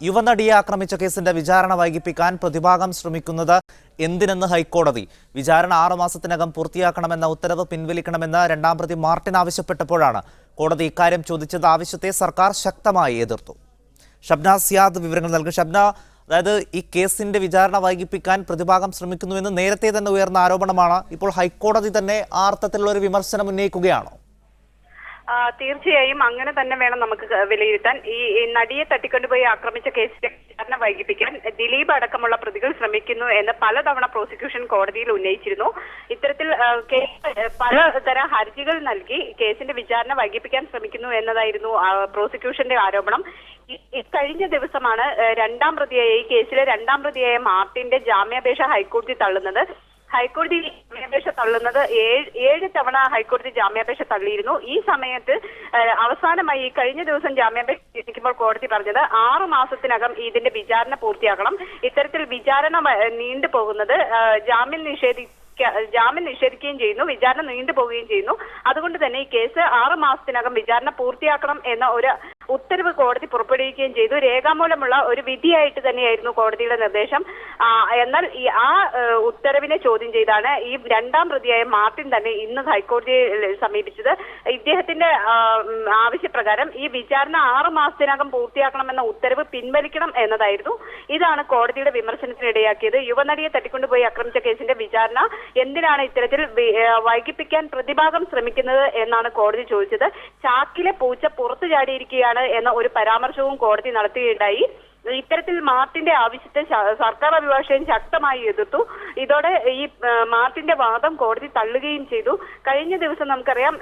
യുവനടിയെ ആക്രമിച്ച കേസിന്റെ വിചാരണ വൈകിപ്പിക്കാൻ പ്രതിഭാഗം ശ്രമിക്കുന്നത് എന്തിനെന്ന് ഹൈക്കോടതി. വിചാരണ 6 മാസത്തിനകം പൂർത്തിയാക്കണമെന്ന ഉത്തരവ് പിൻവലിക്കണമെന്ന് രണ്ടാം പ്രതി മാർട്ടിൻ ആവശ്യപ്പെട്ടപ്പോഴാണ് കോടതി ഇക്കാര്യം ചോദിച്ചത്. ആവശ്യത്തെ സർക്കാർ ശക്തമായി എതിർത്തു. ഷബ്ന സിയാദ് വിവരങ്ങൾ നൽകും. ഷബ്ന, അതായത് ഈ കേസിന്റെ വിചാരണ വൈകിപ്പിക്കാൻ പ്രതിഭാഗം ശ്രമിക്കുന്നുവെന്ന് നേരത്തെ തന്നെ ഉയർന്ന ആരോപണമാണ്. ഇപ്പോൾ ഹൈക്കോടതി തന്നെ ആ അർത്ഥത്തിലുള്ള ഒരു വിമർശനം ഉന്നയിക്കുകയാണോ? തീർച്ചയായും അങ്ങനെ തന്നെ വേണം നമുക്ക് വിലയിരുത്താൻ. ഈ നടിയെ തട്ടിക്കൊണ്ടുപോയി ആക്രമിച്ച കേസിന്റെ വിചാരണ വൈകിപ്പിക്കാൻ ദിലീപ് അടക്കമുള്ള പ്രതികൾ ശ്രമിക്കുന്നു എന്ന് പലതവണ പ്രോസിക്യൂഷൻ കോടതിയിൽ ഉന്നയിച്ചിരുന്നു. ഇത്തരത്തിൽ പലതരം ഹർജികൾ നൽകി കേസിന്റെ വിചാരണ വൈകിപ്പിക്കാൻ ശ്രമിക്കുന്നു എന്നതായിരുന്നു പ്രോസിക്യൂഷന്റെ ആരോപണം. കഴിഞ്ഞ ദിവസമാണ് ഈ കേസിലെ രണ്ടാം പ്രതിയായ മാർട്ടിന്റെ ജാമ്യാപേക്ഷ ഹൈക്കോടതി തള്ളുന്നത്. ഹൈക്കോടതി ജാമ്യാപേക്ഷ തള്ളുന്നത് 7 തവണ ഹൈക്കോടതി ജാമ്യാപേക്ഷ തള്ളിയിരുന്നു. ഈ സമയത്ത് അവസാനമായി കഴിഞ്ഞ ദിവസം ജാമ്യാപേക്ഷ സ്വീകരിക്കുമ്പോൾ കോടതി പറഞ്ഞത് 6 മാസത്തിനകം ഇതിന്റെ വിചാരണ പൂർത്തിയാക്കണം. ഇത്തരത്തിൽ വിചാരണ നീണ്ടുപോകുന്നത് ജാമ്യം നിഷേധിക്കുകയും ചെയ്യുന്നു, വിചാരണ നീണ്ടുപോവുകയും ചെയ്യുന്നു. അതുകൊണ്ട് തന്നെ ഈ കേസ് 6 മാസത്തിനകം വിചാരണ പൂർത്തിയാക്കണം എന്ന ഒരു ഉത്തരവ് കോടതി പുറപ്പെടുവിക്കുകയും ചെയ്തു. രേഖാമൂലമുള്ള ഒരു വിധിയായിട്ട് തന്നെയായിരുന്നു കോടതിയുടെ നിർദ്ദേശം. എന്നാൽ ആ ഉത്തരവിനെ ചോദ്യം ചെയ്താണ് ഈ രണ്ടാം പ്രതിയായ മാർട്ടിൻ തന്നെ ഇന്ന് ഹൈക്കോടതിയെ സമീപിച്ചത്. ഇദ്ദേഹത്തിന്റെ ആവശ്യപ്രകാരം ഈ വിചാരണ 6 മാസത്തിനകം പൂർത്തിയാക്കണമെന്ന ഉത്തരവ് പിൻവലിക്കണം എന്നതായിരുന്നു. ഇതാണ് കോടതിയുടെ വിമർശനത്തിനിടയാക്കിയത്. യുവനടിയെ തട്ടിക്കൊണ്ടുപോയി ആക്രമിച്ച കേസിന്റെ വിചാരണ എന്തിനാണ് ഇത്തരത്തിൽ വൈകിപ്പിക്കാൻ പ്രതിഭാഗം ശ്രമിക്കുന്നത് എന്നാണ് കോടതി ചോദിച്ചത്. ചാക്കിലെ പൂച്ച പുറത്തു ചാടിയിരിക്കുകയാണ് എന്ന ഒരു പരാമർശവും കോടതി നടത്തുകയുണ്ടായി. ഇത്തരത്തിൽ മാർട്ടിന്റെ ആവശ്യത്തെ സർക്കാർ അഭിഭാഷകൻ ശക്തമായി എതിർത്തു. ഇതോടെ ഈ മാർട്ടിന്റെ വാദം കോടതി തള്ളുകയും ചെയ്തു. കഴിഞ്ഞ ദിവസം നമുക്കറിയാം,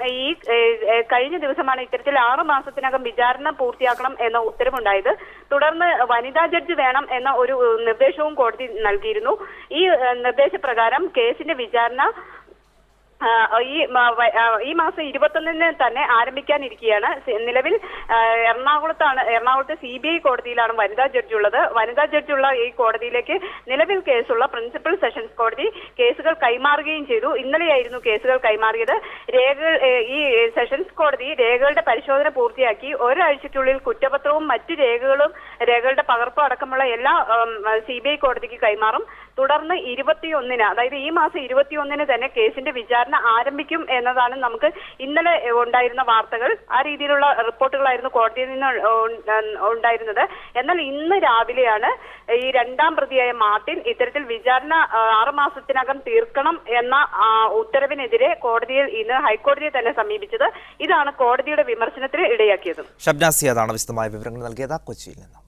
കഴിഞ്ഞ ദിവസമാണ് ഇത്തരത്തിൽ 6 മാസത്തിനകം വിചാരണ പൂർത്തിയാക്കണം എന്ന ഉത്തരവുണ്ടായത്. തുടർന്ന് വനിതാ ജഡ്ജ് വേണം എന്ന ഒരു നിർദ്ദേശവും കോടതി നൽകിയിരുന്നു. ഈ നിർദ്ദേശപ്രകാരം കേസിന്റെ വിചാരണ ഈ മാസം 21-ന് തന്നെ ആരംഭിക്കാനിരിക്കുകയാണ്. നിലവിൽ എറണാകുളത്ത് CBI കോടതിയിലാണ് വനിതാ ജഡ്ജ് ഉള്ളത്. വനിതാ ജഡ്ജുള്ള ഈ കോടതിയിലേക്ക് നിലവിൽ കേസുള്ള പ്രിൻസിപ്പൽ സെഷൻസ് കോടതി കേസുകൾ കൈമാറുകയും ചെയ്തു. ഇന്നലെയായിരുന്നു കേസുകൾ കൈമാറിയത്. ഈ സെഷൻസ് കോടതി രേഖകളുടെ പരിശോധന പൂർത്തിയാക്കി ഒരാഴ്ചയ്ക്കുള്ളിൽ കുറ്റപത്രവും മറ്റു രേഖകളുടെ പകർപ്പും അടക്കമുള്ള എല്ലാ CBI കോടതിക്ക് കൈമാറും. തുടർന്ന് 21-ന്, അതായത് ഈ മാസം 21-ന് തന്നെ കേസിന്റെ വിചാരണ ആരംഭിക്കും എന്നതാണ് നമുക്ക് ഇന്നലെ ഉണ്ടായിരുന്ന വാർത്തകൾ. ആ രീതിയിലുള്ള റിപ്പോർട്ടുകളായിരുന്നു കോടതിയിൽ നിന്ന് ഉണ്ടായിരുന്നത്. എന്നാൽ ഇന്ന് രാവിലെയാണ് ഈ രണ്ടാം പ്രതിയായ മാർട്ടിൻ ഇത്തരത്തിൽ വിചാരണ 6 മാസത്തിനകം തീർക്കണം എന്ന ഉത്തരവിനെതിരെ ഹൈക്കോടതിയെ തന്നെ സമീപിച്ചത്. ഇതാണ് കോടതിയുടെ വിമർശനത്തിന് ഇടയാക്കിയത്. ഷബ്ന സിയാദാണ് വിശദമായ വിവരങ്ങൾ നൽകിയത് കൊച്ചിയിൽ നിന്ന്.